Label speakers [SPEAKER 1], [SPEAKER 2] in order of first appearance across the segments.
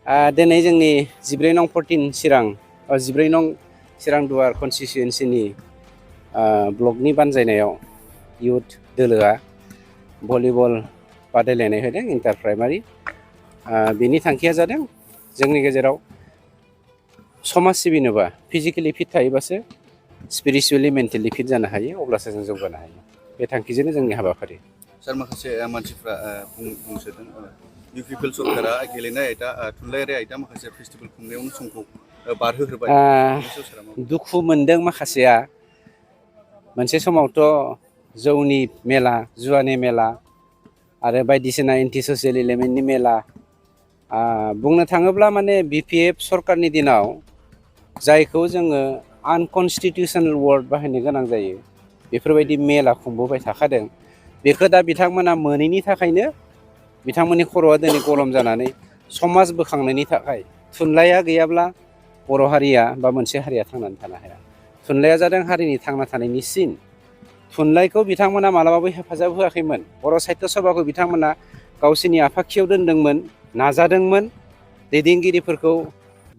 [SPEAKER 1] दिनै जोंनि 14 नं 14 14 नं चिरां दुवार कनस्टिटुयेन्सिनि ब्लकनि बानजायनायाव इयुथ दोलोआ भलिबल बादायलायनाय होदों इन्टार प्राइमारि। बिनि थांखिया जादों जोंनि गेजेराव समाज सिबिनोबा फिजिकेलि फिट थायोबासो स्पिरिचुवेलि मेन्टेलि फिट जानो हायो, अब्लासो जों जौगानो हायो। बे थांखिजोंनो जोंनि हाबाफारि।
[SPEAKER 2] सार, माखासे मानसिफ्रा बुंसोदों UPPL सरकारा गेलेनाय आयदा, थुनलाइयारि आयदा माखासे फेस्टिभेल खुंनायावनो समखौ बारहोहोबाय।
[SPEAKER 1] दुखु मोनदों माखासेया। मोनसे समावथ' जौनि मेला, जुवानि मेला आरो बायदिसिना एन्टि ससियेल एलिमेन्टनि मेला। बुंनो थाङोब्ला माने BPF सरकारनि दिनाव जायखौ जोङो आनकनस्टिटिउसनेल वार्ड बाहायनो गोनां जायो, बेफोरबायदि मेला खुंबोबाय थाखादों। बेखौ दा बिथांमोना मोनैनि थाखायनो बिथांमोननि खर'आ दिनै गरम जानानै समाज बोखांनायनि थाखाय थुनलाइया गैयाब्ला बर' हारिया बा मोनसे हारिया थांनानै थानो हाया। थुनलाइया जादों हारिनि थांना थानायनि सिन। थुनलाइखौ बिथांमोना मालाबाबो हेफाजाब होआखैमोन। बर' साहित्य सभाखौ बिथांमोना गावसोरनि आफादखियाव दोनदोंमोन, नाजादोंमोन, दैदेनगिरिफोरखौ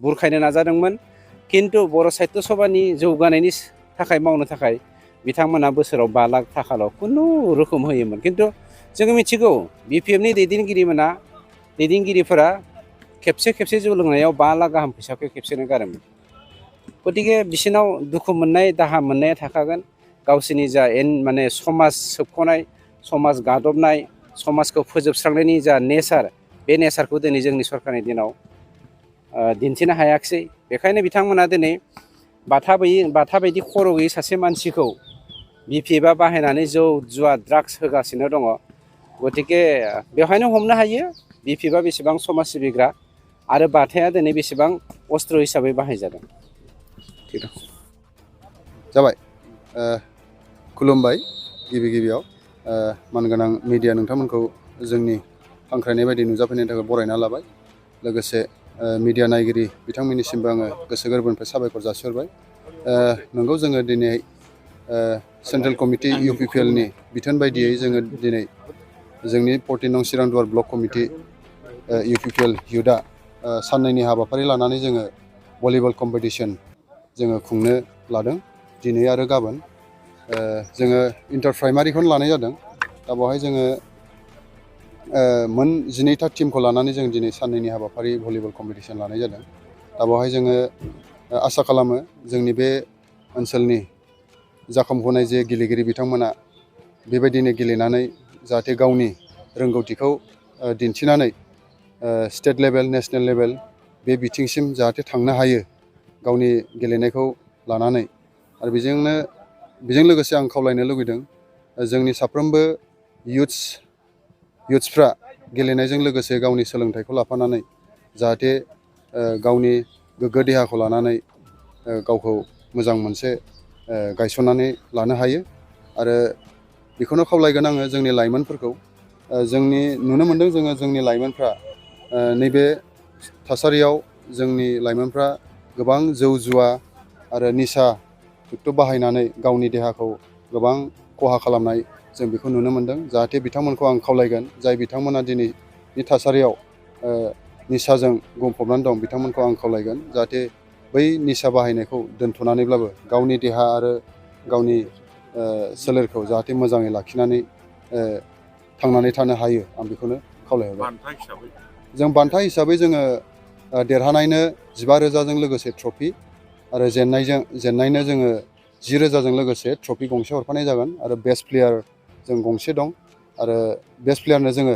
[SPEAKER 1] बुरखायनो नाजादोंमोन। खिन्थु बर' साहित्य सभानि जौगानायनि थाखाय मावनो थाखाय बिथांमोना बोसोराव 5 लाख थाखाल' खुनु रोखोम होयोमोन। खिन्थु जोङो मिथिगौ BPFनि दैदेनगिरिफोरा खेबसे जौ लोंनायाव 5 लाख गाहाम फैसाखौ खेबसेनो गारोमोन। गतिके बिसोरनाव दुखु मोननाय, दाहा मोननाया थाखागोन। गावसोरनि जा माने समाज सोबख'नाय, समाज गादबनाय, समाजखौ फोजोबस्रांनायनि जा नेचार, बे नेचारखौ दिनै जोंनि सरकारनि दिनाव दिन्थिनो हायाखिसै। बेखायनो बिथांमोना दिनै बाथा बायदि खर' गैयै सासे मानसिखौ BPFआ बाहायनानै जौ जुवा ड्राग्स होगासिनो दङ। गतिके बेवहायनो हमनो हायो BPFआ बेसेबां समाज सिबिग्रा आरो बाथाया दिनै बेसेबां अस्त्र हिसाबै बाहायजादों।
[SPEAKER 2] जाबाय। खुलुमबाय गिबियाव। मानगोनां मिडिया नोंथांमोनखौ जोंनि हांख्रायनाय बायदि नुजाफैनायनि थाखाय बरायना लाबाय। लोगोसे मिडिया नायगिरि बिथांमोननिसिमबो आङो गोसो गोरबोनिफ्राय साबायखर जासिहरबाय। नंगौ, जोङो दिनै सेन्ट्रेल कमिटि UPPLनि बिथोन बायदियै जोङो दिनै जोंनि 14 नं चिरां दुवार ब्लक कमिटि UPPL इयुथआ साननैनि हाबाफारि लानानै जोङो भलिबल कम्पिटिसन जोङो खुंनो लादों, दिनै आरो गाबोन। जोङो इन्टार प्राइमारिखौनो लानाय जादों। दा बेवहाय जोङो मोन 12था टिमखौ लानानै जों दिनै साननैनि हाबाफारि भलिबल कम्पिटिसन लानाय जादों। दा बेवहाय जोङो आसा खालामो जोंनि बे ओनसोलनि जाखांफुनाय जे गेलेगिरि बिथांमोना बेबायदिनो गेलेनानै जाहाथे गावनि रोंगौथिखौ दिन्थिनानै स्टेट लेभेल, नेसनेल लेभेल बे बिथिंसिम जाहाथे थांनो हायो गावनि गेलेनायखौ लानानै। आरो बेजों लोगोसे आं खावलायनो लुबैदों जोंनि साफ्रोमबो इयुथ्सफ्रा गेलेनायजों लोगोसे गावनि सोलोंथाइखौ लाफानानै जाहाथे गावनि गोग्गो देहाखौ लानानै गावखौ मोजां मोनसे गायसननानै लानो हायो। आरो बेखौनो खावलायगोन आङो जोंनि लाइमोनफोरखौ। नुनो मोनदों जोङो जोंनि लाइमोनफ्रा नैबे थासारियाव जोंनि लाइमोनफ्रा गोबां जौ जुवा आरो निसा बुस्थु बाहायनानै गावनि देहाखौ गोबां खहा खालामनाय जों बेखौ नुनो मोनदों। जाहाथे बिथांमोनखौ आं खावलायगोन जाय बिथांमोना दिनैनि थासारियाव निसाजों बुंफबनानै दं, बिथांमोनखौ आं खावलायगोन जाहाथे बै निसा बाहायनायखौ दोन्थ'नानैब्लाबो गावनि देहा आरो गावनि सोलेरखौ जाहाथे मोजाङै लाखिनानै थांनानै थानो हायो, आं बेखौनो खावलायहरबाय। जों बान्था हिसाबै जोङो देरहानायनो 15,000जों लोगोसे ट्रफि आरो जेन्नायनो जोङो 10,000जों लोगोसे ट्रफि गंसे हरफानाय जागोन। आरो बेस्ट प्लेयार जों गंसे दं। आरो बेस्ट प्लेयारनो जोङो